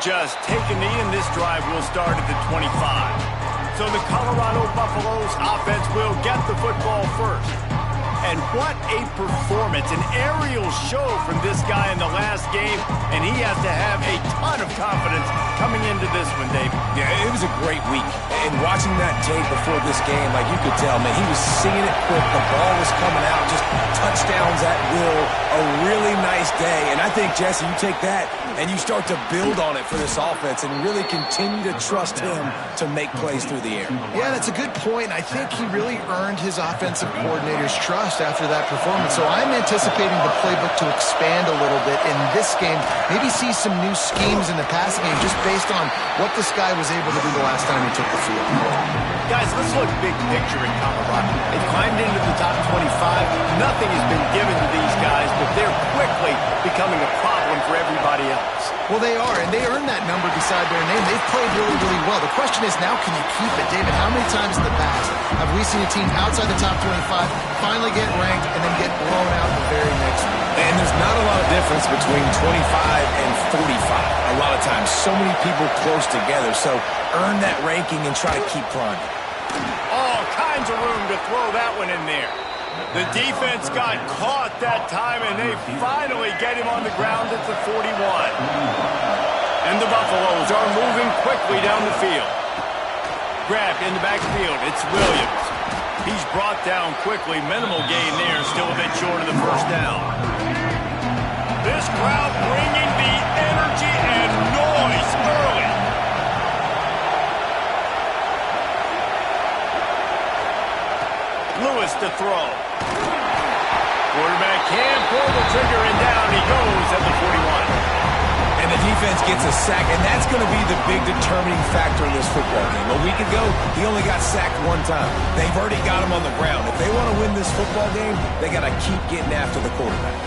just take a knee, and this drive will start at the 25. So the Colorado Buffaloes offense will get the football first. And what a performance, an aerial show from this guy in the last game, and he has to have a ton of confidence coming into this one, Dave. Yeah, it was a great week. And watching that tape before this game, like you could tell, man, he was seeing it quick. The ball was coming out, just touchdowns at will. A really nice day. And I think, Jesse, you take that and you start to build on it for this offense and really continue to trust him to make plays through the air. Yeah, that's a good point. I think he really earned his offensive coordinator's trust after that performance. So I'm anticipating the playbook to expand a little bit in this game. Maybe see some new schemes in the passing game just based on what this guy was able to do the last time he took the field. Guys, let's look big picture in Colorado. They climbed into the top 25. Nothing has been given to these guys, but they're quickly becoming a problem for everybody else. Well, they are, and they earned that number beside their name. They've played really, really well. The question is, now can you keep it? David, how many times in the past have we seen a team outside the top 25 finally get ranked and then get blown out the very next week? And there's not a lot of difference between 25 and 45. A lot of times, so many people close together. So earn that ranking and try to keep climbing. All kinds of room to throw that one in there. The defense got caught that time, and they finally get him on the ground at the 41. And the Buffaloes are moving quickly down the field. Grabbed in the backfield. It's Williams. He's brought down quickly. Minimal gain there. Still a bit short of the first down. This crowd bringing the energy and noise early. Lewis to throw. Quarterback can't pull the trigger, and down he goes at the 41. And the defense gets a sack, and that's going to be the big determining factor in this football game. A week ago, he only got sacked one time. They've already got him on the ground. If they want to win this football game, they got to keep getting after the quarterback.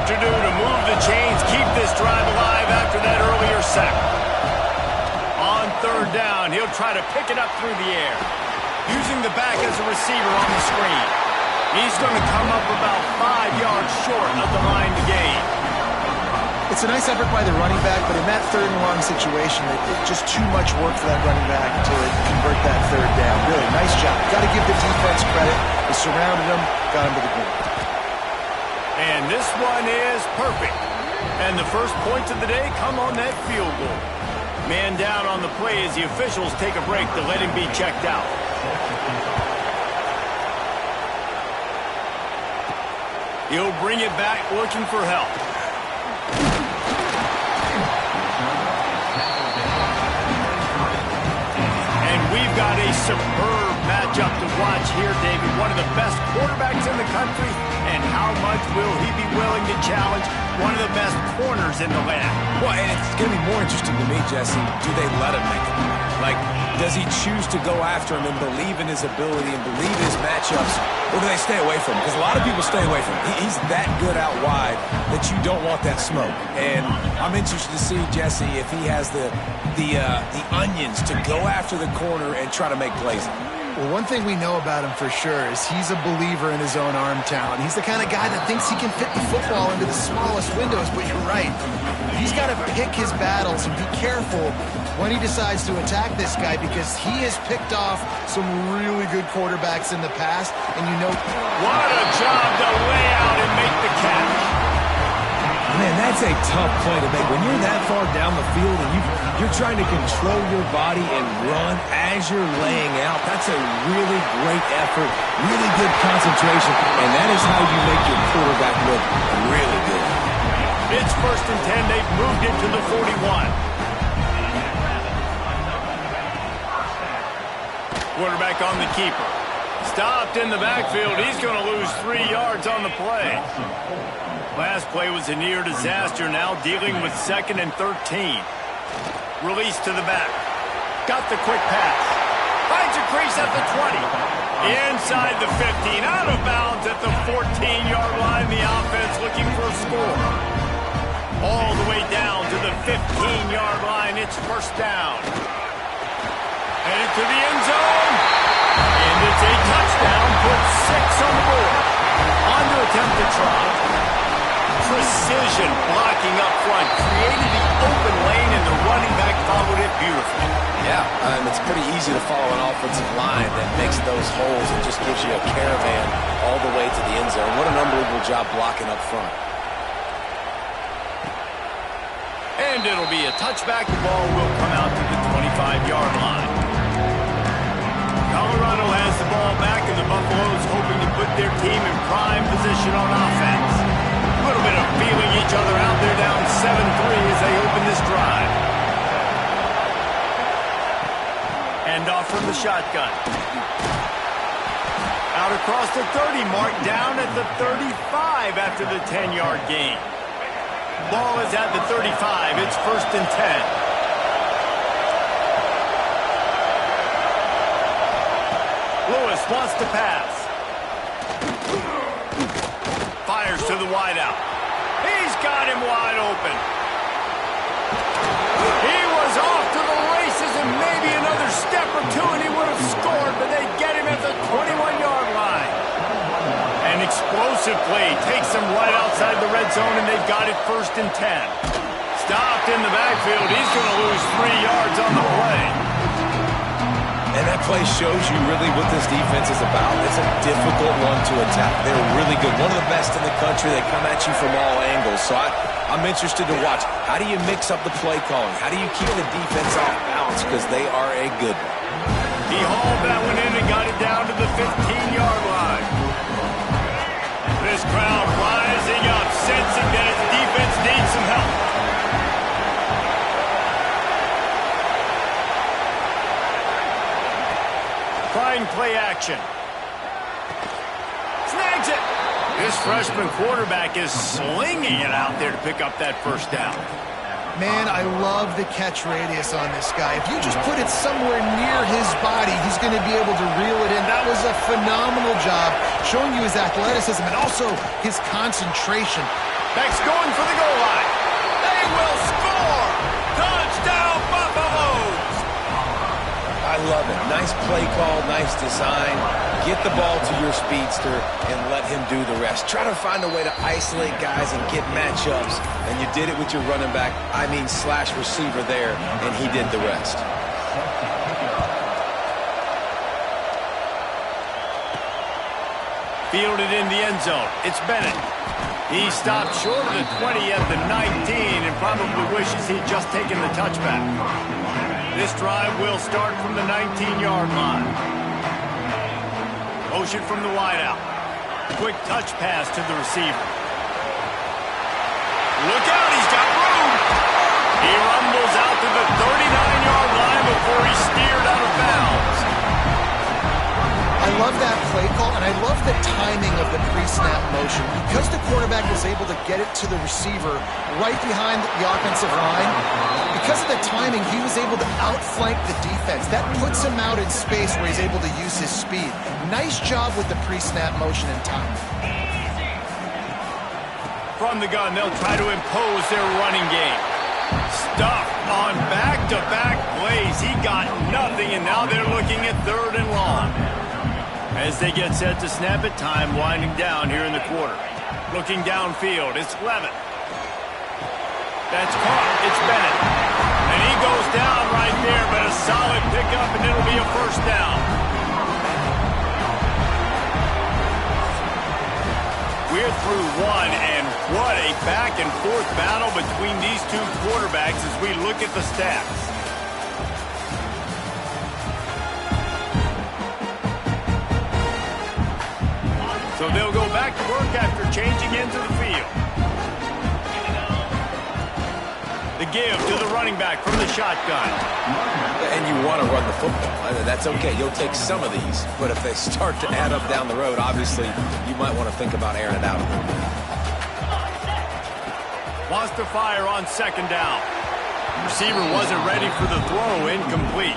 To do to move the chains, keep this drive alive after that earlier sack. On third down, he'll try to pick it up through the air, using the back as a receiver on the screen. He's going to come up about 5 yards short of the line to gain. It's a nice effort by the running back, but in that third and long situation, it's just too much work for that running back to convert that third down. Really, nice job. Got to give the defense credit. They surrounded him, got him to the ground. And this one is perfect. And the first points of the day come on that field goal. Man down on the play as the officials take a break to let him be checked out. He'll bring it back looking for help. And we've got a superb matchup to watch here, David. One of the best quarterbacks in the country. And how much will he be willing to challenge one of the best corners in the land? Well, and it's going to be more interesting to me, Jesse. Do they let him make it? Like, does he choose to go after him and believe in his ability and believe in his matchups, or do they stay away from him? Because a lot of people stay away from him. He's that good out wide that you don't want that smoke. And I'm interested to see, Jesse, if he has the onions to go after the corner and try to make plays. Well, one thing we know about him for sure is he's a believer in his own arm talent. He's the kind of guy that thinks he can fit the football into the smallest windows, but you're right. He's got to pick his battles and be careful when he decides to attack this guy, because he has picked off some really good quarterbacks in the past, and you know... What a job to lay out and make the catch. Man, that's a tough play to make. When you're that far down the field and you're trying to control your body and run as you're laying out, that's a really great effort, really good concentration, and that is how you make your quarterback look really good. It's 1st and 10. They've moved it to the 41. Quarterback on the keeper. Stopped in the backfield. He's going to lose 3 yards on the play. Last play was a near disaster. Now dealing with 2nd and 13. Release to the back. Got the quick pass. Finds a crease at the 20. Inside the 15. Out of bounds at the 14-yard line. The offense looking for a score. All the way down to the 15-yard line. It's 1st down. Headed to the end zone. It's a touchdown, puts 6 on the board. On to attempt to try. Precision blocking up front, created the open lane, and the running back followed it beautifully. Yeah, it's pretty easy to follow an offensive line that makes those holes and just gives you a caravan all the way to the end zone. What an unbelievable job blocking up front. And it'll be a touchback. The ball will come out to the 25-yard line. Colorado has the ball back, and the Buffaloes hoping to put their team in prime position on offense. A little bit of feeling each other out there, down 7-3 as they open this drive. Hand off from the shotgun. Out across the 30, marked down at the 35 after the 10-yard gain. Ball is at the 35. It's 1st and 10. Lewis wants to pass. Fires to the wideout. He's got him wide open. He was off to the races, and maybe another step or two and he would have scored, but they get him at the 21-yard line. An explosive play takes them right outside the red zone, and they've got it 1st and 10. Stopped in the backfield. He's going to lose 3 yards on the play. And that play shows you really what this defense is about. It's a difficult one to attack. They're really good. One of the best in the country. They come at you from all angles. So I'm interested to watch. How do you mix up the play calling? How do you keep the defense off balance? Because they are a good one. He hauled that one in and got it down to the 15-yard line. This crowd rising up, sensing that its defense needs some help. Trying play action. Snags it. This freshman quarterback is slinging it out there to pick up that 1st down. Man, I love the catch radius on this guy. If you just put it somewhere near his body, he's going to be able to reel it in. That was a phenomenal job, showing you his athleticism and also his concentration. Beck's going for the goal line. They will score! Touchdown, Buffaloes! I love it. Nice play call, nice design. Get the ball to your speedster and let him do the rest. Try to find a way to isolate guys and get matchups, and you did it with your running back, slash receiver there, and he did the rest. Fielded in the end zone. It's Bennett. He stopped short of the 20 at the 19 and probably wishes he'd just taken the touchback. This drive will start from the 19-yard line. Motion from the wideout. Quick touch pass to the receiver. Look out, he's got room. He rumbles out to the 39-yard line before he's steered out of bounds. I love that play call, and I love the timing of the pre-snap motion. Because the quarterback was able to get it to the receiver right behind the offensive line, because of the timing, he was able to outflank the defense. That puts him out in space where he's able to use his speed. Nice job with the pre-snap motion and timing. From the gun, they'll try to impose their running game. Stuffed on back-to-back plays. He got nothing, and now they're looking at 3rd and long. As they get set to snap it, time winding down here in the quarter. Looking downfield, it's Levitt. That's caught, it's Bennett. And he goes down right there, but a solid pickup, and it'll be a 1st down. We're through one, and what a back-and-forth battle between these two quarterbacks as we look at the stats. So they'll go back to work after changing into the field. The give to the running back from the shotgun. And you want to run the football. That's okay. You'll take some of these. But if they start to add up down the road, obviously, you might want to think about airing it out a little bit. Wants to fire on 2nd down. Receiver wasn't ready for the throw, incomplete.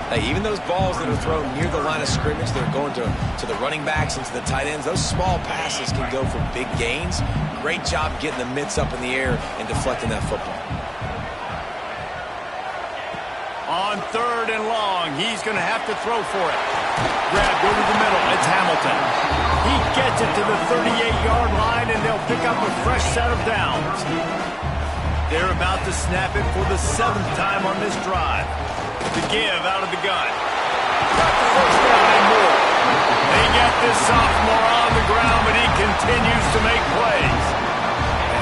Hey, even those balls that are thrown near the line of scrimmage, they're going to the running backs and to the tight ends. Those small passes can go for big gains. Great job getting the mitts up in the air and deflecting that football. On 3rd and long, he's going to have to throw for it. Grabbed over the middle. It's Hamilton. He gets it to the 38-yard line, and they'll pick up a fresh set of downs. They're about to snap it for the 7th time on this drive. The give out of the gun. Got the first down and more. They get this sophomore on the ground, but he continues to make plays.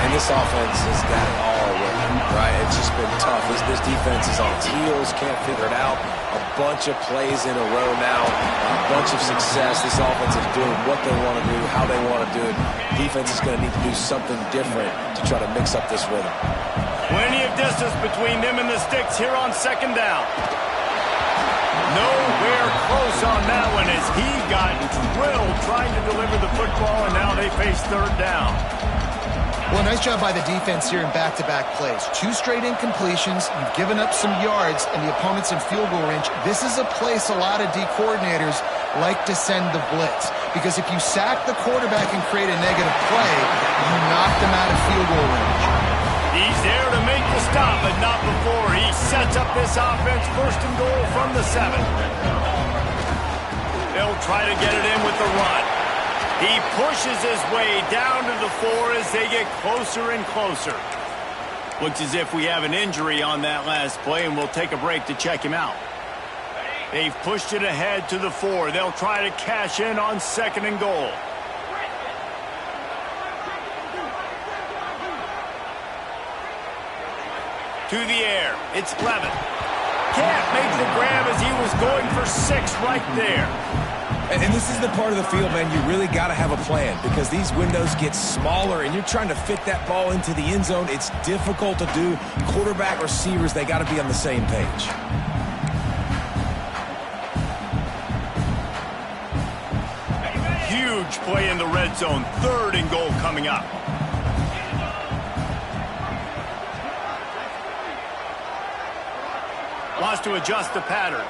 And this offense has got it all working, right? It's just been tough. This defense is on its heels, can't figure it out. A bunch of plays in a row now, a bunch of success. This offense is doing what they want to do, how they want to do it. Defense is going to need to do something different to try to mix up this rhythm. Plenty of distance between them and the sticks here on 2nd down. Nowhere close on that one as he got drilled trying to deliver the football, and now they face 3rd down. Well, nice job by the defense here in back-to-back plays. 2 straight incompletions, you've given up some yards, and the opponent's in field goal range. This is a place a lot of D coordinators like to send the blitz, because if you sack the quarterback and create a negative play, you knock them out of field goal range. He's there to make the stop, but not before he sets up this offense 1st and goal from the 7. They'll try to get it in with the run. He pushes his way down to the 4 as they get closer and closer. Looks as if we have an injury on that last play, and we'll take a break to check him out. They've pushed it ahead to the 4. They'll try to cash in on 2nd and goal. To the air. It's Levin. Can't make the grab as he was going for 6 right there. And this is the part of the field, man, you really got to have a plan because these windows get smaller and you're trying to fit that ball into the end zone. It's difficult to do. Quarterback, receivers, they got to be on the same page. Huge play in the red zone. 3rd and goal coming up. Wants to adjust the pattern.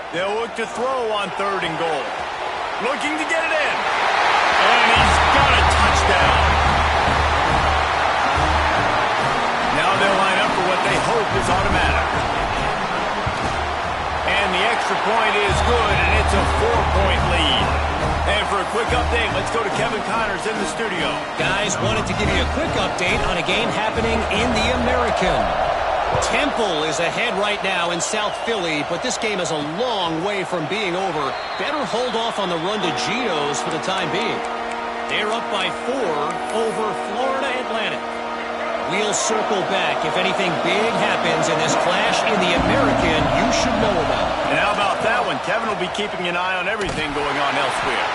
They'll look to throw on 3rd and goal. Looking to get it in. And he's got a touchdown. Now they'll line up for what they hope is automatic. And the extra point is good, and it's a 4-point lead. And for a quick update, let's go to Kevin Connors in the studio. Guys, wanted to give you a quick update on a game happening in the American. Temple is ahead right now in South Philly, but this game is a long way from being over. Better hold off on the run to Geno's for the time being. They're up by 4 over Florida Atlantic. We'll circle back. If anything big happens in this clash in the American, you should know about it. And how about that one? Kevin will be keeping an eye on everything going on elsewhere.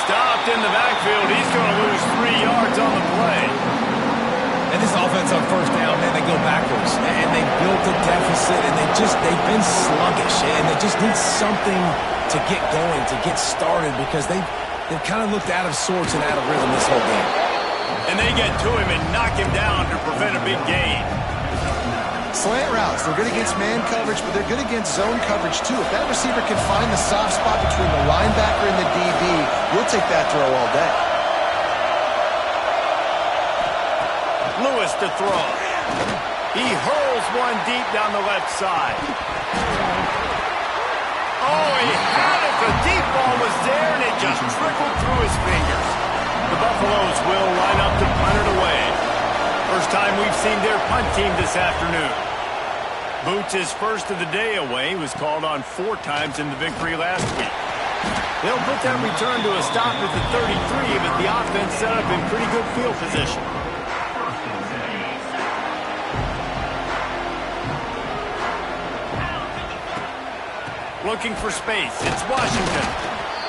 Stopped in the backfield. He's going to lose 3 yards on the play. And this offense on 1st down, man, they go backwards. And they built a deficit, and they've been sluggish. And they just need something to get going, to get started, because they've kind of looked out of sorts and out of rhythm this whole game. And they get to him and knock him down to prevent a big gain. Slant routes, they're good against man coverage, but they're good against zone coverage too. If that receiver can find the soft spot between the linebacker and the DB, you'll take that throw all day. Lewis to throw. He hurls one deep down the left side. Oh, he had it. The deep ball was there, and it just trickled through his fingers. The Buffaloes will line up to punt it away. First time we've seen their punt team this afternoon. Boots' first of the day away was called on 4 times in the victory last week. They'll put that return to a stop at the 33, but the offense set up in pretty good field position. Looking for space. It's Washington.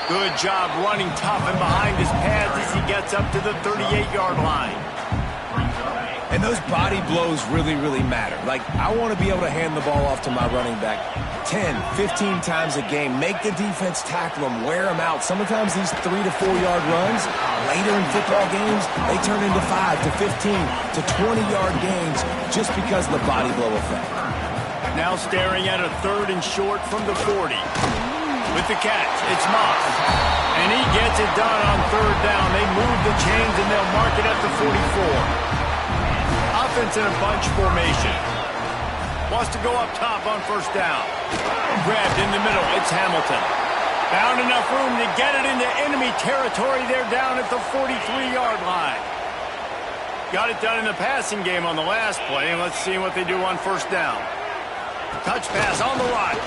Good job running tough and behind his pads as he gets up to the 38-yard line. And those body blows really, really matter. Like, I want to be able to hand the ball off to my running back 10, 15 times a game. Make the defense tackle them, wear them out. Sometimes these 3 to 4 yard runs, later in football games, they turn into 5 to 15 to 20-yard gains just because of the body blow effect. Now staring at a 3rd and short from the 40. With the catch, it's Moss. And he gets it done on 3rd down. They move the chains and they'll mark it at the 44. Offense in a bunch formation. Wants to go up top on first down. Grabbed in the middle. It's Hamilton. Found enough room to get it into enemy territory. They're down at the 43-yard line. Got it done in the passing game on the last play, and let's see what they do on first down. Touch pass on the right.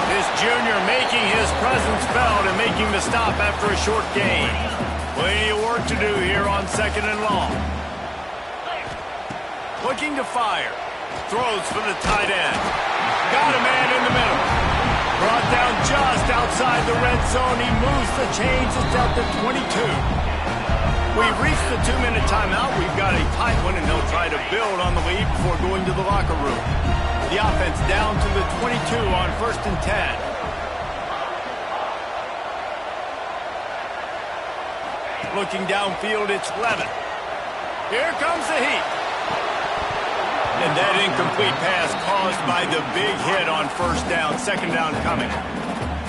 This junior making his presence felt and making the stop after a short gain. Plenty of work to do here on second and long. Looking to fire. Throws for the tight end. Got a man in the middle. Brought down just outside the red zone. He moves the chains. It's out to 22. We've reached the 2-minute timeout. We've got a tight one, and they'll try to build on the lead before going to the locker room. The offense down to the 22 on 1st and 10. Looking downfield, it's Levin. Here comes the heat. And that incomplete pass caused by the big hit on first down. Second down coming.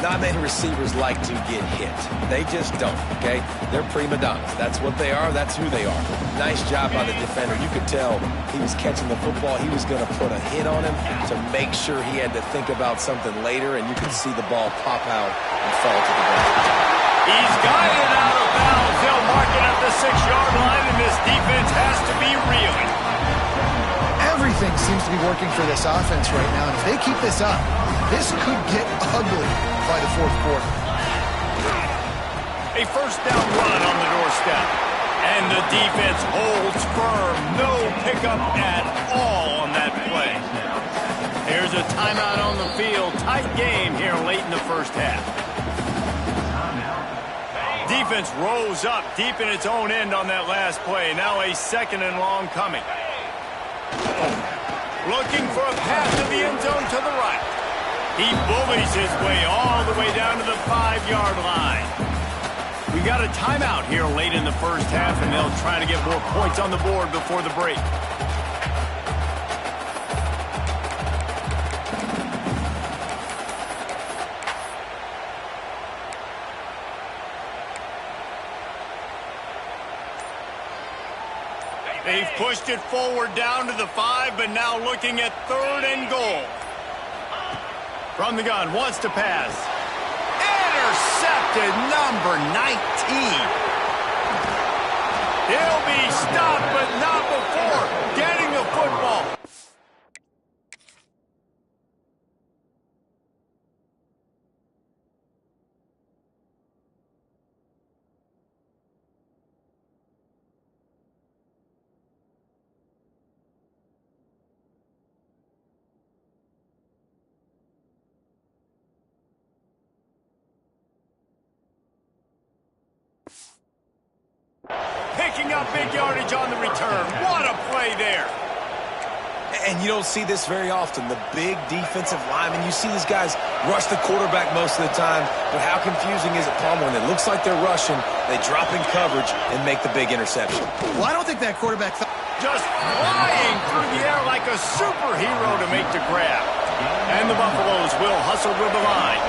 Not many receivers like to get hit. They just don't, okay? They're prima donnas. That's what they are. That's who they are. Nice job by the defender. You could tell he was catching the football. He was going to put a hit on him to make sure he had to think about something later, and you could see the ball pop out and fall to the ground. He's got it out of bounds. They'll mark it at the 6-yard line, and this defense has to be reeling. Everything seems to be working for this offense right now, and if they keep this up, this could get ugly by the fourth quarter. A first down run on the doorstep. And the defense holds firm. No pickup at all on that play. Here's a timeout on the field. Tight game here late in the first half. Defense rose up deep in its own end on that last play. Now a second and long coming. Looking for a pass to the end zone to the right. He bullies his way all the way down to the 5-yard line. We got a timeout here late in the first half, and they'll try to get more points on the board before the break. They've pushed it forward down to the 5, but now looking at 3rd and goal. From the gun, wants to pass. Intercepted, number 19. He'll be stopped, but not before getting the football. Picking up big yardage on the return. What a play there. And you don't see this very often. The big defensive linemen, you see these guys rush the quarterback most of the time, but how confusing is it, Palmer, when it looks like they're rushing, they drop in coverage and make the big interception? Well, I don't think that quarterback thought... Just flying through the air like a superhero to make the grab. And the Buffaloes will hustle to the line.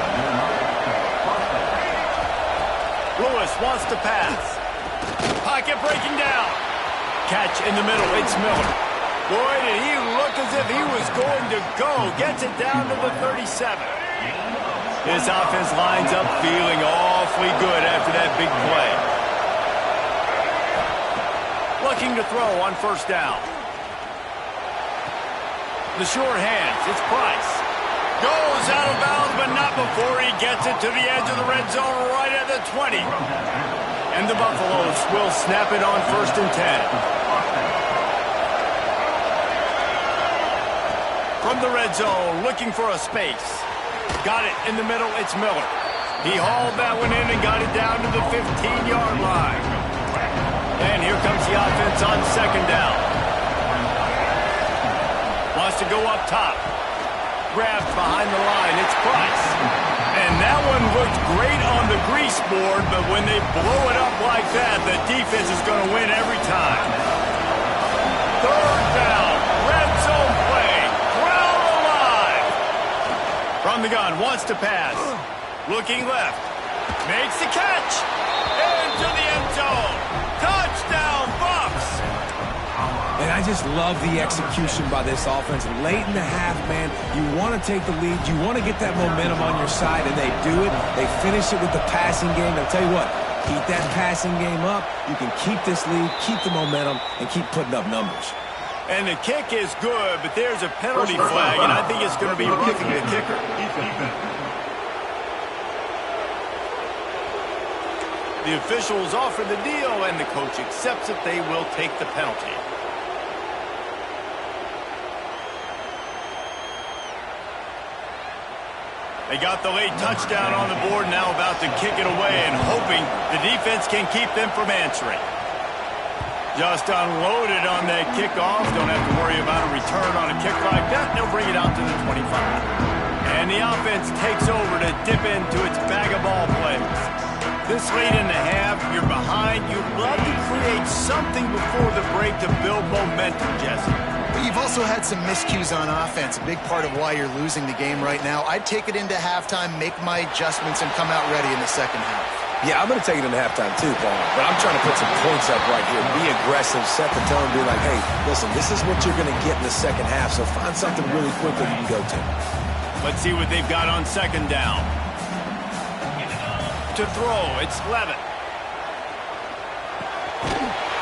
Lewis wants to pass. Pocket breaking down. Catch in the middle. It's Miller. Boy, did he look as if he was going to go. Gets it down to the 37. His offense lines up feeling awfully good after that big play. Looking to throw on first down. The short hands. It's Price. Goes out of bounds, but not before he gets it to the edge of the red zone right at the 20. And the Buffaloes will snap it on 1st and 10. From the red zone, looking for a space. Got it in the middle, it's Miller. He hauled that one in and got it down to the 15-yard line. And here comes the offense on second down. Wants to go up top. Grabbed behind the line, it's Price. And that one looked great on the grease board, but when they blow it up like that, the defense is going to win every time. Third down, red zone play, crowd alive. From the gun, wants to pass. Looking left, makes the catch. Into the end zone. Touchdown, Bucs. And I just love the execution by this offense. Late in the half, man, you want to take the lead. You want to get that momentum on your side, and they do it. They finish it with the passing game. I'll tell you what, keep that passing game up. You can keep this lead, keep the momentum, and keep putting up numbers. And the kick is good, but there's a penalty flag, and I think it's going to be roughing the kicker. The officials offer the deal, and the coach accepts it. They will take the penalty. They got the late touchdown on the board, now about to kick it away and hoping the defense can keep them from answering. Just unloaded on that kickoff. Don't have to worry about a return on a kick like that. They'll bring it out to the 25. And the offense takes over to dip into its bag of ball plays. This late in the half, you're behind. You'd love to create something before the break to build momentum, Jesse. But you've also had some miscues on offense, a big part of why you're losing the game right now. I'd take it into halftime, make my adjustments, and come out ready in the second half. Yeah, I'm going to take it into halftime too, Paul. But I'm trying to put some points up right here. Be aggressive, set the tone, be like, hey, listen, this is what you're going to get in the second half, so find something really quick that you can go to. Let's see what they've got on second down. To throw, it's Levitt.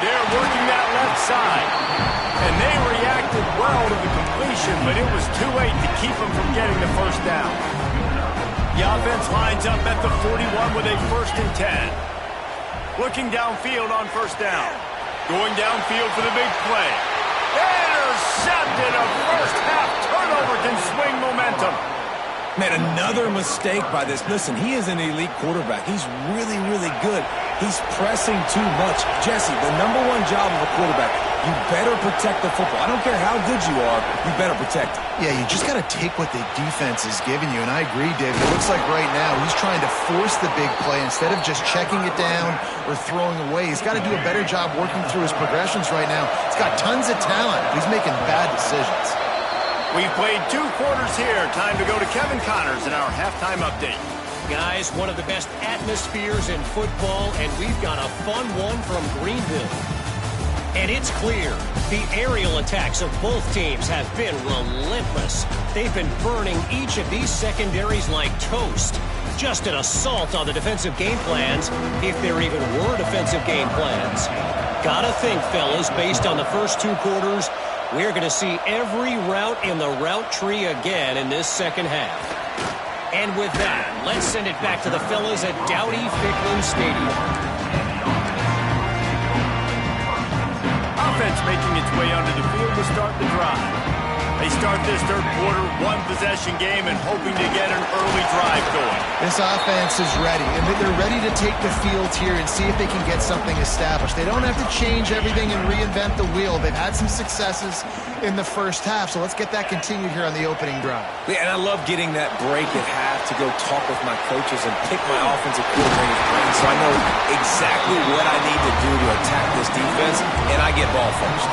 They're working that left side. And they reacted well to the completion, but it was too late to keep them from getting the first down. The offense lines up at the 41 with a 1st and 10. Looking downfield on first down. Going downfield for the big play. Intercepted. A first half turnover can swing momentum. Man, another mistake by this. Listen, he is an elite quarterback. He's really, really good. He's pressing too much. Jesse, the number one job of a quarterback, you better protect the football. I don't care how good you are, you better protect it. Yeah, you just got to take what the defense is giving you, and I agree, David. It looks like right now he's trying to force the big play instead of just checking it down or throwing away. He's got to do a better job working through his progressions right now. He's got tons of talent. He's making bad decisions. We've played 2 quarters here. Time to go to Kevin Connors in our halftime update. Guys, one of the best atmospheres in football, and we've got a fun one from Greenville. And it's clear, the aerial attacks of both teams have been relentless. They've been burning each of these secondaries like toast. Just an assault on the defensive game plans, if there even were defensive game plans. Gotta think, fellas, based on the first 2 quarters, we're going to see every route in the route tree again in this second half. And with that, let's send it back to the fellas at Dowdy-Ficklin Stadium. Offense making its way onto the field to start the drive. They start this third quarter, 1-possession game, and hoping to get an early drive going. This offense is ready, and they're ready to take the field here and see if they can get something established. They don't have to change everything and reinvent the wheel. They've had some successes in the first half, so let's get that continued here on the opening drive. Yeah, and I love getting that break at half to go talk with my coaches and pick my offensive coordinator's brain so I know exactly what I need to do to attack this defense, and I get ball first.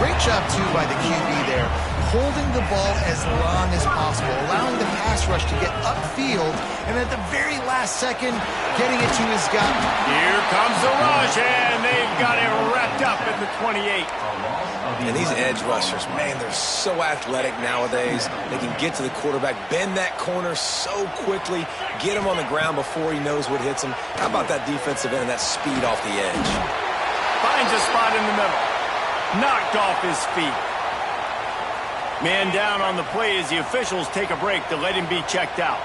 Great job, too, by the QB there, holding the ball as long as possible, allowing the pass rush to get upfield, and at the very last second, getting it to his guy. Here comes the rush, and they've got it wrapped up at the 28. And these edge rushers, man, they're so athletic nowadays. They can get to the quarterback, bend that corner so quickly, get him on the ground before he knows what hits him. How about that defensive end and that speed off the edge? Finds a spot in the middle. Knocked off his feet. Man down on the play as the officials take a break to let him be checked out.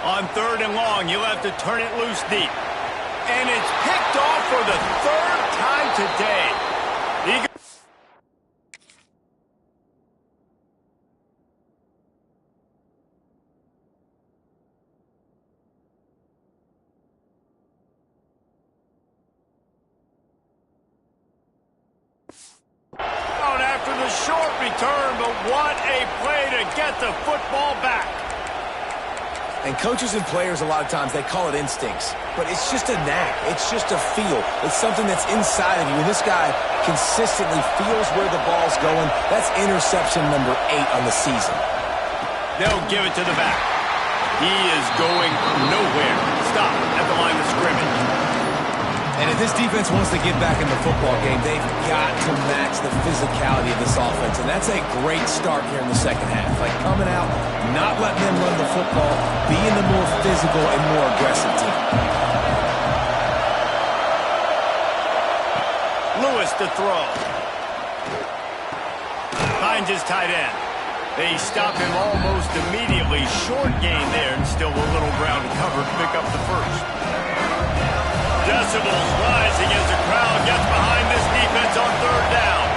On 3rd and long, you'll have to turn it loose deep. And it's picked off for the 3rd time today. After the short return, but what a play to get the football back. And coaches and players, a lot of times, they call it instincts. But it's just a knack. It's just a feel. It's something that's inside of you. And this guy consistently feels where the ball's going. That's interception number 8 on the season. They'll give it to the back. He is going nowhere. Stop at the line of scrimmage. And at this defense wants to get back in the football game, they've got to match the physicality of this offense, and that's a great start here in the second half. Like coming out, not letting them run the football, being the more physical and more aggressive team. Lewis to throw. Finds his tight end. They stop him almost immediately. Short gain there, and still a little ground covered to pick up the first. Decibels rising as the crowd gets behind this defense on third down.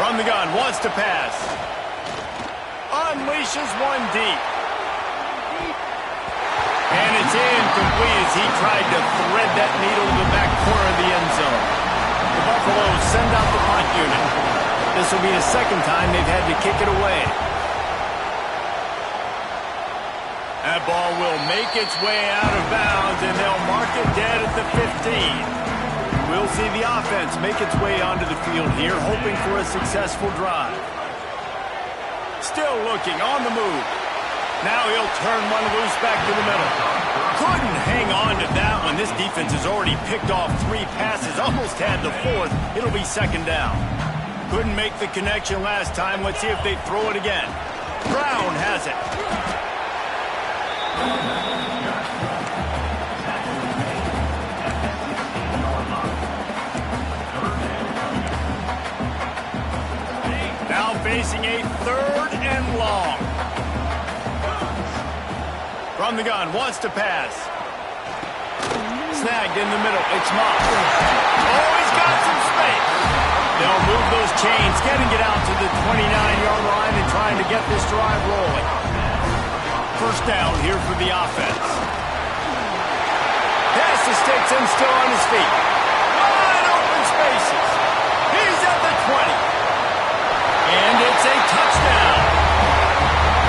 From the gun, wants to pass. Unleashes one deep. And it's incomplete as he tried to thread that needle to the back corner of the end zone. The Buffaloes send out the punt unit. This will be the second time they've had to kick it away. That ball will make its way out of bounds, and they'll mark it dead at the 15. We'll see the offense make its way onto the field here, hoping for a successful drive. Still looking, on the move. Now he'll turn one loose back to the middle. Couldn't hang on to that one. This defense has already picked off 3 passes, almost had the 4th. It'll be second down. Couldn't make the connection last time. Let's see if they throw it again. Brown has it. Now facing a 3rd and long. From the gun, wants to pass. Snagged in the middle, it's Moss. Oh, he's got some space. They'll move those chains, getting it out to the 29-yard line and trying to get this drive rolling. First down here for the offense. Pass to sticks and still on his feet. Wide open spaces. He's at the 20. And it's a touchdown.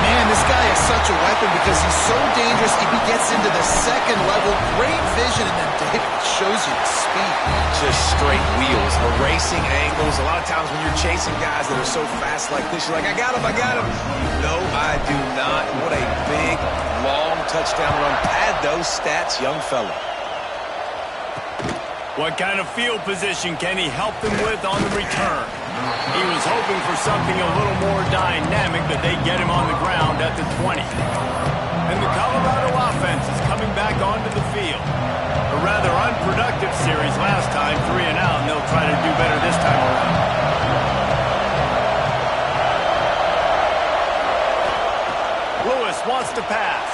Man, this guy is such a weapon because he's so dangerous if he gets into the second level. Great vision, and then David shows you the speed. Just straight wheels, erasing angles. A lot of times when you're chasing guys that are so fast like this, you're like, I got him. No, I do not. What a big, long touchdown run. Pad those stats, young fella. What kind of field position can he help them with on the return? He was hoping for something a little more dynamic, but they get him on the ground at the 20. And the Colorado offense is coming back onto the field. A rather unproductive series last time, 3 and out, and they'll try to do better this time around. Lewis wants to pass.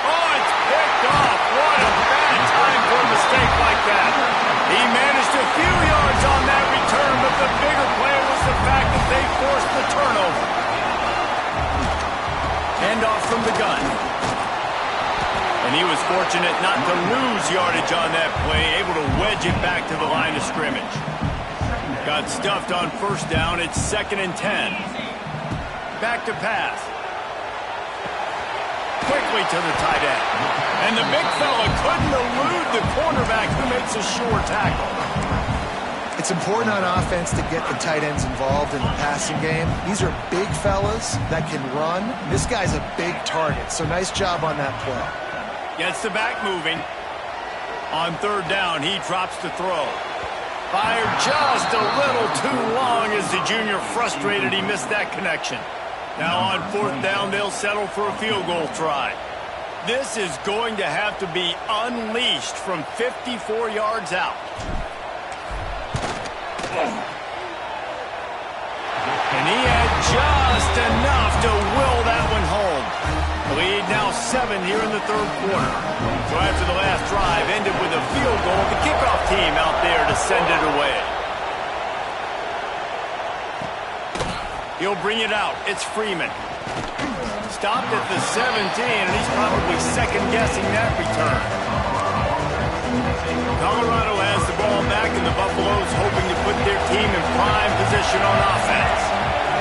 Oh, it's picked off. What a bad time for a mistake like that. He managed a few yards on that return, but the bigger play was the fact that they forced the turnover. Handoff from the gun. And he was fortunate not to lose yardage on that play, able to wedge it back to the line of scrimmage. Got stuffed on first down. It's 2nd and 10. Back to pass. Quickly to the tight end. And the big fella couldn't elude the cornerback who makes a sure tackle. It's important on offense to get the tight ends involved in the passing game. These are big fellas that can run. This guy's a big target, so nice job on that play. Gets the back moving. On third down, he drops to throw. Fired just a little too long as the junior frustrated he missed that connection. Now on 4th down, they'll settle for a field goal try. This is going to have to be unleashed from 54 yards out. And he had just enough to will that one home. The lead now 7 here in the 3rd quarter. So after the last drive ended with a field goal, the kickoff team out there to send it away. He'll bring it out. It's Freeman. Stopped at the 17, and he's probably second-guessing that return. Colorado has the ball back, and the Buffaloes hoping to put their team in prime position on offense.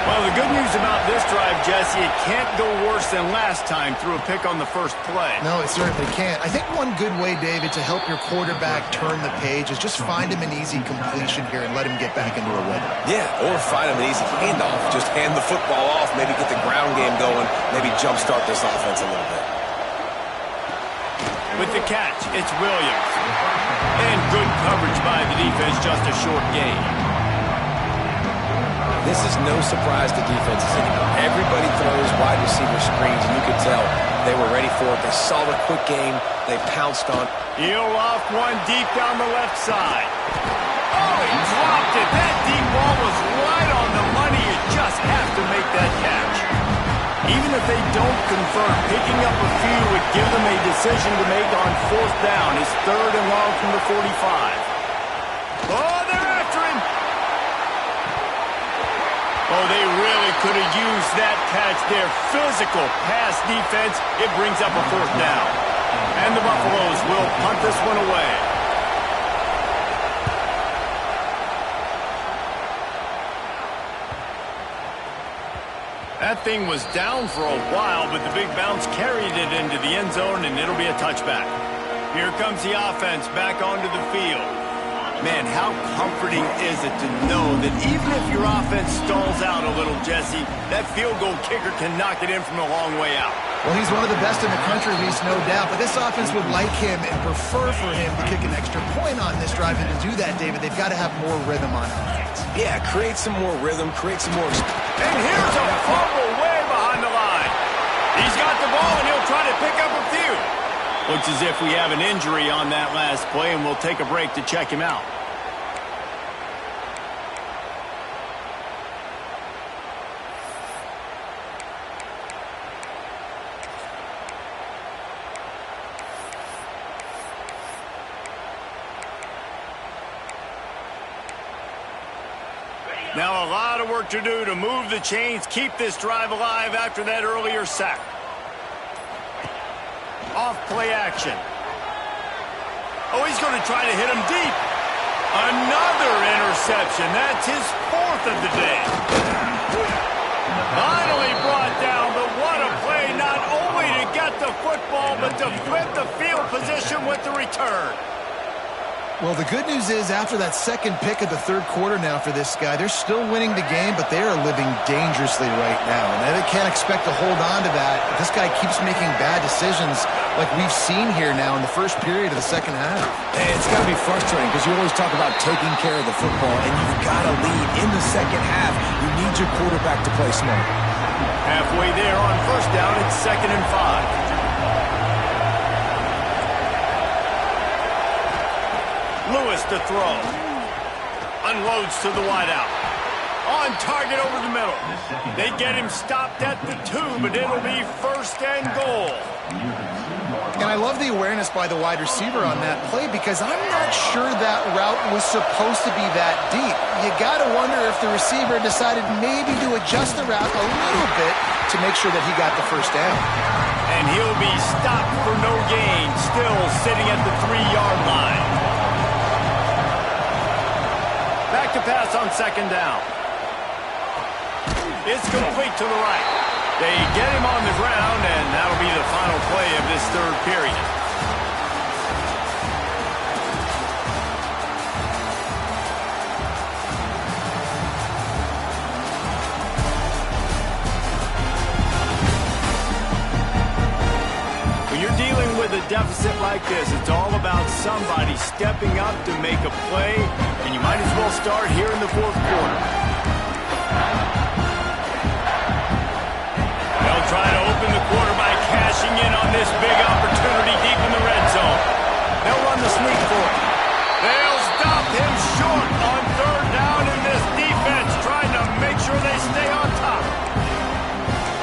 Well, the good news about this drive, Jesse, it can't go worse than last time through a pick on the first play. No, it certainly can't. I think one good way, David, to help your quarterback turn the page is just find him an easy completion here and let him get back into a rhythm. Yeah, or find him an easy handoff. Just hand the football off, maybe get the ground game going, maybe jumpstart this offense a little bit. With the catch, it's Williams. And good coverage by the defense, just a short gain. This is no surprise to defenses anymore. Everybody throws wide receiver screens, and you could tell they were ready for it. They saw the quick game. They pounced on. He'll off one deep down the left side. Oh, he dropped it. That deep ball was right on the money. You just have to make that catch. Even if they don't convert, picking up a few would give them a decision to make on fourth down. It's 3rd and long from the 45. Oh, they're after him. Oh, they really could have used that catch there. Physical pass defense. It brings up a 4th down. And the Buffaloes will punt this one away. That thing was down for a while, but the big bounce carried it into the end zone, and it'll be a touchback. Here comes the offense back onto the field. Man, how comforting is it to know that even if your offense stalls out a little, Jesse, that field goal kicker can knock it in from a long way out. Well, he's one of the best in the country, Reese, no doubt. But this offense would like him and prefer for him to kick an extra point on this drive. And to do that, David, they've got to have more rhythm on offense. Yeah, create some more rhythm, create some more. And here's a fumble way behind the line. He's got the ball, and he'll try to pick up a few. Looks as if we have an injury on that last play, and we'll take a break to check him out. Now a lot of work to do to move the chains, keep this drive alive after that earlier sack. Off play action. Oh, he's going to try to hit him deep. Another interception. That's his 4th of the day. Finally brought down, but what a play, not only to get the football, but to flip the field position with the return. Well, the good news is after that second pick of the 3rd quarter now for this guy, they're still winning the game, but they are living dangerously right now. And they can't expect to hold on to that. This guy keeps making bad decisions like we've seen here now in the first period of the second half. And it's got to be frustrating because you always talk about taking care of the football, and you've got to lead in the second half. You need your quarterback to play smart. Halfway there on 1st down, it's 2nd and 5. Lewis to throw. Unloads to the wideout. On target over the middle. They get him stopped at the 2, but it'll be 1st and goal. And I love the awareness by the wide receiver on that play because I'm not sure that route was supposed to be that deep. You got to wonder if the receiver decided maybe to adjust the route a little bit to make sure that he got the 1st down. And he'll be stopped for no gain, still sitting at the 3-yard line. Back to pass on 2nd down. It's complete to the right. They get him on the ground, and that'll be the final play of this 3rd period. When you're dealing with a deficit like this, it's all about somebody stepping up to make a play, and you might as well start here in the 4th quarter. They'll try to open the quarter by cashing in on this big opportunity deep in the red zone. They'll run the sneak for it. They'll stop him short on 3rd down, and this defense trying to make sure they stay on top.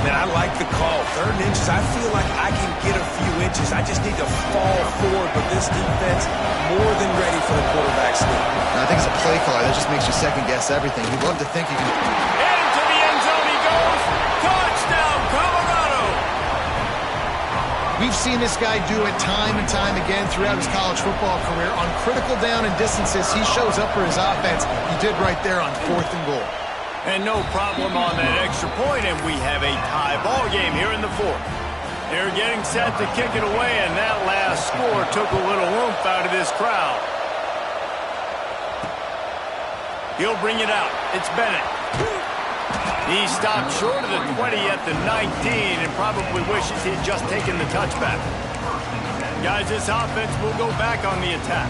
Man, I like the call. 3rd and inches, I feel like I can get a few inches. I just need to fall forward, but this defense more than ready for the quarterback sneak. I think it's a play call. That just makes you second-guess everything. You'd love to think you can... Into the end zone he goes. Touchdown, Colorado. We've seen this guy do it time and time again throughout his college football career. On critical down and distances, he shows up for his offense. He did right there on 4th and goal. And no problem on that extra point, and we have a tie ball game here in the 4th. They're getting set to kick it away, and that last score took a little oomph out of this crowd. He'll bring it out. It's Bennett. He stopped short of the 20 at the 19 and probably wishes he had just taken the touchback. Guys, this offense will go back on the attack.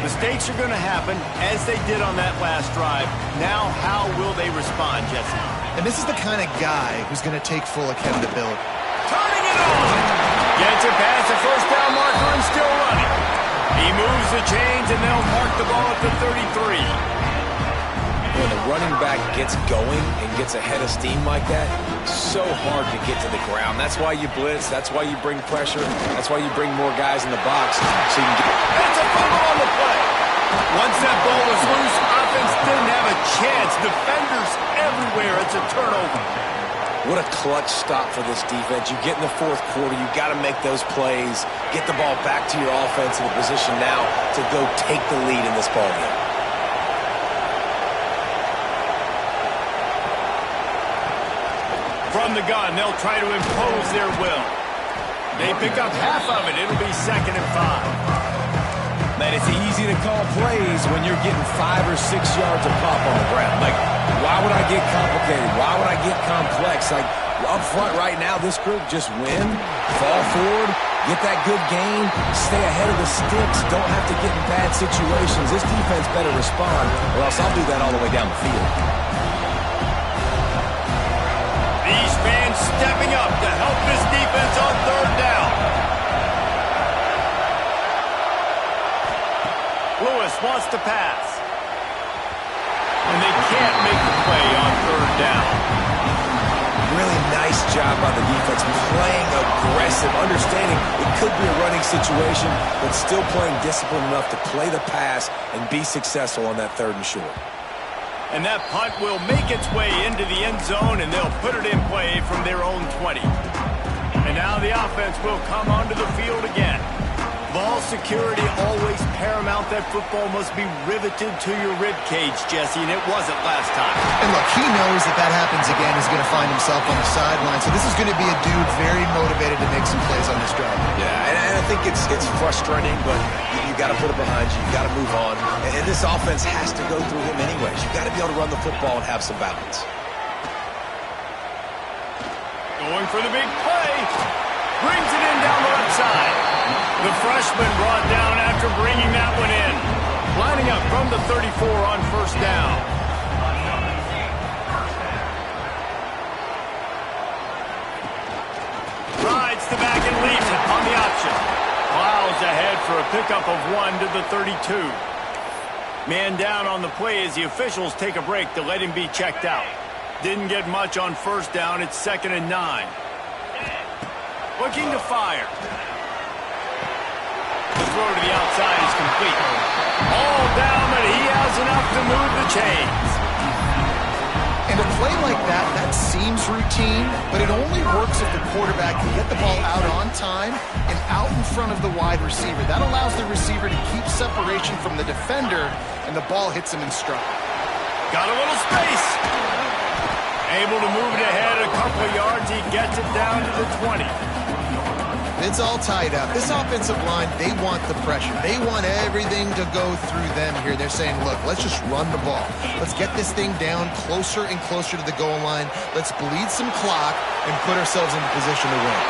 Mistakes are going to happen, as they did on that last drive. Now, how will they respond, Jesse? And this is the kind of guy who's going to take full accountability. Turning it on! Gets it past the first down marker and still running. He moves the chains, and they'll mark the ball at the 33. When the running back gets going and gets ahead of steam like that, so hard to get to the ground. That's why you blitz. That's why you bring pressure. That's why you bring more guys in the box so you can get... That's a fumble on the play. Once that ball was loose, offense didn't have a chance. Defenders everywhere. It's a turnover. What a clutch stop for this defense. You get in the fourth quarter, you got to make those plays, get the ball back to your offense in a position now to go take the lead in this ballgame. From the gun, they'll try to impose their will. They pick up half of it. It'll be 2nd and 5. Man, it's easy to call plays when you're getting 5 or 6 yards of pop on the ground. Like, why would I get complicated? Why would I get complex? Like, up front right now, this group just win, fall forward, get that good gain, stay ahead of the sticks, don't have to get in bad situations. This defense better respond, or else I'll do that all the way down the field. These fans stepping up to help this defense on 3rd down. Lewis wants to pass. And they can't make the play on 3rd down. Really nice job by the defense, playing aggressive, understanding it could be a running situation, but still playing disciplined enough to play the pass and be successful on that 3rd and short. And that punt will make its way into the end zone, and they'll put it in play from their own 20. And now the offense will come onto the field again. Ball security always paramount. That football must be riveted to your rib cage, Jesse, and it wasn't last time. And look, he knows that that happens again. He's going to find himself on the sideline. So this is going to be a dude very motivated to make some plays on this drive. Yeah, and I think it's frustrating, but you got to put it behind you. You got to move on. And this offense has to go through him anyways. You got to be able to run the football and have some balance. Going for the big play. Brings it in down the left side. The freshman brought down after bringing that one in. Lining up from the 34 on 1st down. Rides the back and leaves it on the option. Plows ahead for a pickup of 1 to the 32. Man down on the play as the officials take a break to let him be checked out. Didn't get much on 1st down. It's 2nd and 9. Looking to fire. The throw to the outside is complete. All down, but he has enough to move the chains. And a play like that, that seems routine, but it only works if the quarterback can get the ball out on time and out in front of the wide receiver. That allows the receiver to keep separation from the defender, and the ball hits him in stride. Got a little space. Able to move it ahead a couple of yards. He gets it down to the 20. It's all tied up. This offensive line, they want the pressure. They want everything to go through them here. They're saying, look, let's just run the ball. Let's get this thing down closer and closer to the goal line. Let's bleed some clock and put ourselves in position to win.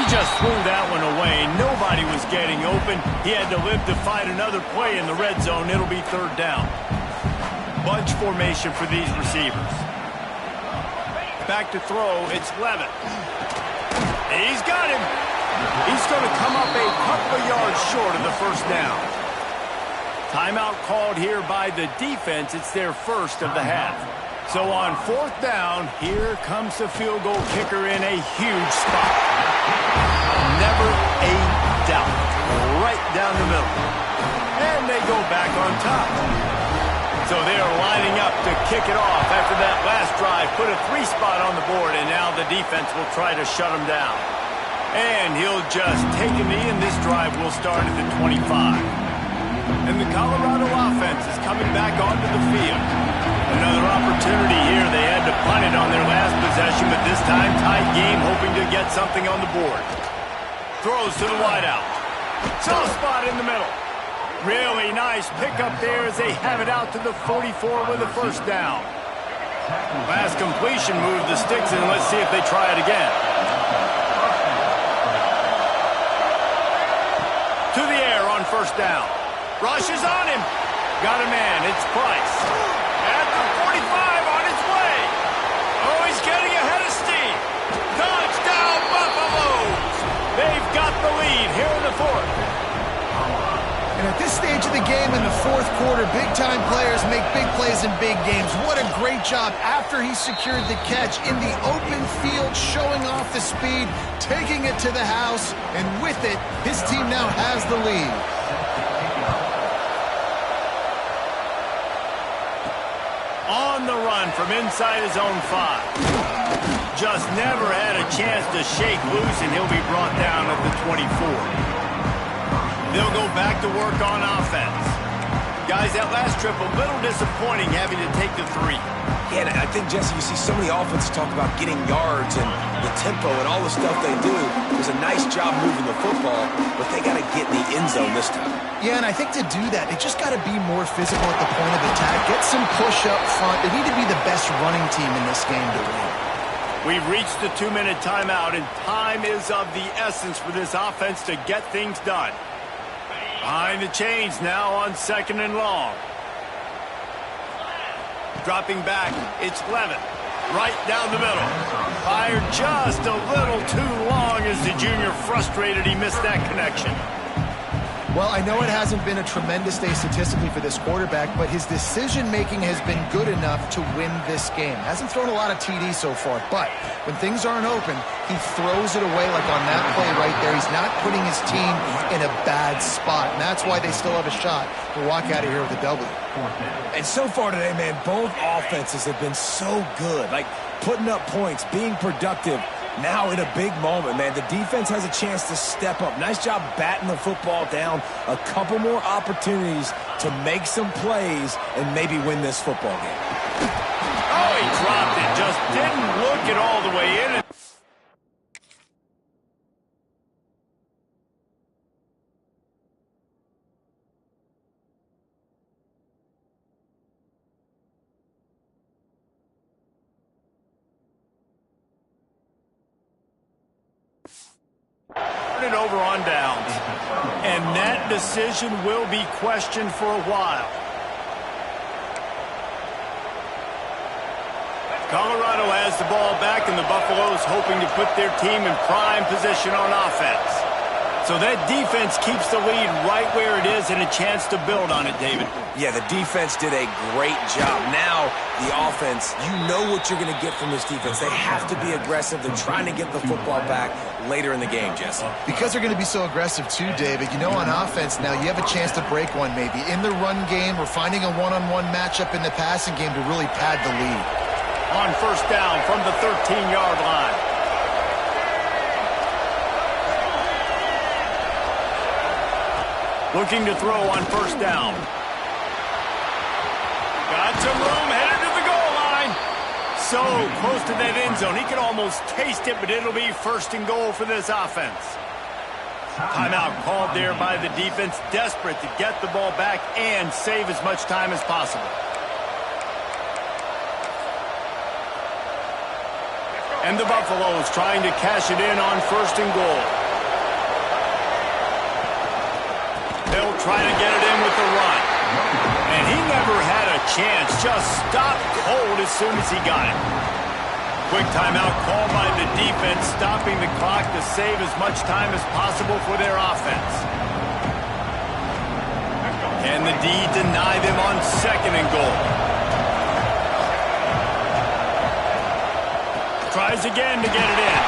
He just threw that one away. Nobody was getting open. He had to live to fight another play in the red zone. It'll be 3rd down. Bunch formation for these receivers. Back to throw. It's Levitt. He's got him. He's going to come up a couple of yards short of the 1st down. Timeout called here by the defense. It's their first of the half. So on 4th down, here comes the field goal kicker in a huge spot. Never a doubt. Right down the middle. And they go back on top. So they are lining up to kick it off after that last drive. Put a 3 spot on the board, and now the defense will try to shut them down. And he'll just take a knee, and this drive will start at the 25. And the Colorado offense is coming back onto the field. Another opportunity here. They had to punt it on their last possession, but this time tight game, hoping to get something on the board. Throws to the wideout. Soft spot in the middle. Really nice pickup there as they have it out to the 44 with a 1st down. Last completion moved the sticks, and let's see if they try it again. first down. Rushes on him. Got a man. It's Price. At the 45 on his way. Oh, he's getting ahead of steam. Touchdown, Buffaloes. They've got the lead here in the fourth. And at this stage of the game in the fourth quarter, big-time players make big plays in big games. What a great job after he secured the catch in the open field, showing off the speed, taking it to the house, and with it, his team now has the lead. On the run from inside his own 5. Just never had a chance to shake loose, and he'll be brought down at the 24. They'll go back to work on offense. Guys, that last trip, a little disappointing having to take the 3. Yeah, and I think, Jesse, you see so many offenses talk about getting yards and the tempo and all the stuff they do. It was a nice job moving the football, but they got to get in the end zone this time. Yeah, and I think to do that, they just got to be more physical at the point of attack. Get some push up front. They need to be the best running team in this game to win. We've reached the 2-minute timeout, and time is of the essence for this offense to get things done. Behind the chains now on 2nd and long. Dropping back, it's Levin. Right down the middle. Fired just a little too long as the junior frustrated he missed that connection. Well, I know it hasn't been a tremendous day statistically for this quarterback, but his decision-making has been good enough to win this game. Hasn't thrown a lot of TDs so far, but when things aren't open, he throws it away like on that play right there. He's not putting his team in a bad spot, and that's why they still have a shot to walk out of here with a W. And so far today, man, both offenses have been so good, like putting up points, being productive. Now in a big moment, man, the defense has a chance to step up. Nice job batting the football down. A couple more opportunities to make some plays and maybe win this football game. Oh, he dropped it. Just didn't look it all the way in. It over on downs, and that decision will be questioned for a while. Colorado has the ball back, and the Buffaloes hoping to put their team in prime position on offense. So that defense keeps the lead right where it is and a chance to build on it, David. Yeah, the defense did a great job. Now, the offense, you know what you're going to get from this defense. They have to be aggressive. They're trying to get the football back later in the game, Jesse. Because they're going to be so aggressive too, David, you know, on offense now, you have a chance to break one maybe. In the run game or finding a one-on-one matchup in the passing game to really pad the lead. On first down from the 13-yard line. Looking to throw on first down. Got some room, headed to the goal line. So close to that end zone. He could almost taste it, but it'll be first and goal for this offense. Timeout called there by the defense, desperate to get the ball back and save as much time as possible. And the Buffaloes trying to cash it in on first and goal. They'll try to get it in with the run. And he never had a chance. Just stopped cold as soon as he got it. Quick timeout called by the defense, stopping the clock to save as much time as possible for their offense. Can the D deny them on second and goal? Tries again to get it in.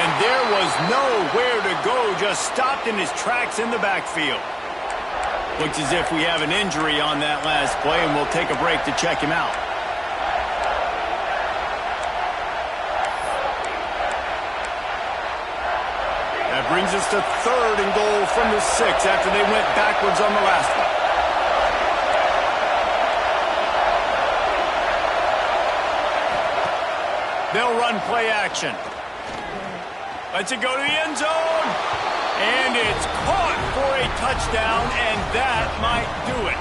And there was nowhere to go, just stopped in his tracks in the backfield. Looks as if we have an injury on that last play, and we'll take a break to check him out. That brings us to third and goal from the 6 after they went backwards on the last one. They'll run play action. Lets it go to the end zone. And it's caught for a touchdown, and that might do it.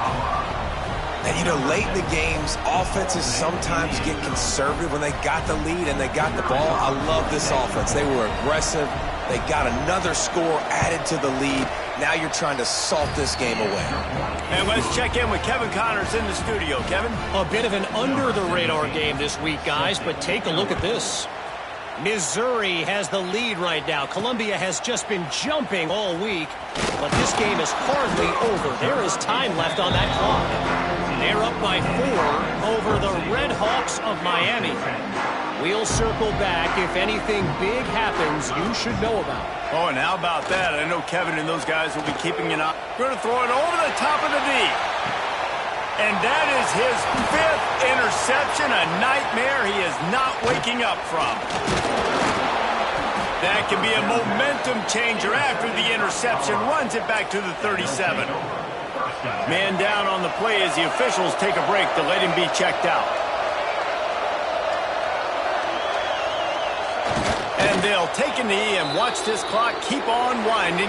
And, you know, late in the games, offenses sometimes get conservative when they got the lead and they got the ball. I love this offense. They were aggressive. They got another score added to the lead. Now you're trying to salt this game away. And let's check in with Kevin Connors in the studio. Kevin? A bit of an under-the-radar game this week, guys, but take a look at this. Missouri has the lead right now. Columbia has just been jumping all week, but this game is hardly over. There is time left on that clock. They're up by 4 over the Red Hawks of Miami. We'll circle back if anything big happens you should know about. Oh, and how about that? I know Kevin and those guys will be keeping an eye. Going to throw it over the top of the knee. And that is his 5th interception, a nightmare he is not waking up from. That can be a momentum changer after the interception. Runs it back to the 37. Man down on the play as the officials take a break to let him be checked out. And they'll take a knee and watch this clock keep on winding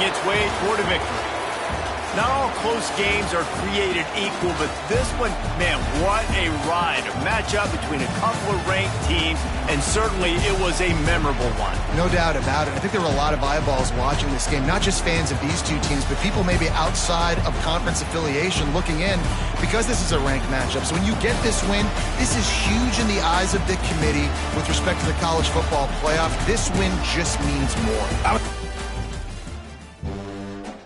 its way toward a victory. Not all close games are created equal, but this one, man, what a ride. A matchup between a couple of ranked teams, and certainly it was a memorable one. No doubt about it. I think there were a lot of eyeballs watching this game, not just fans of these two teams, but people maybe outside of conference affiliation looking in because this is a ranked matchup. So when you get this win, this is huge in the eyes of the committee with respect to the college football playoff. This win just means more.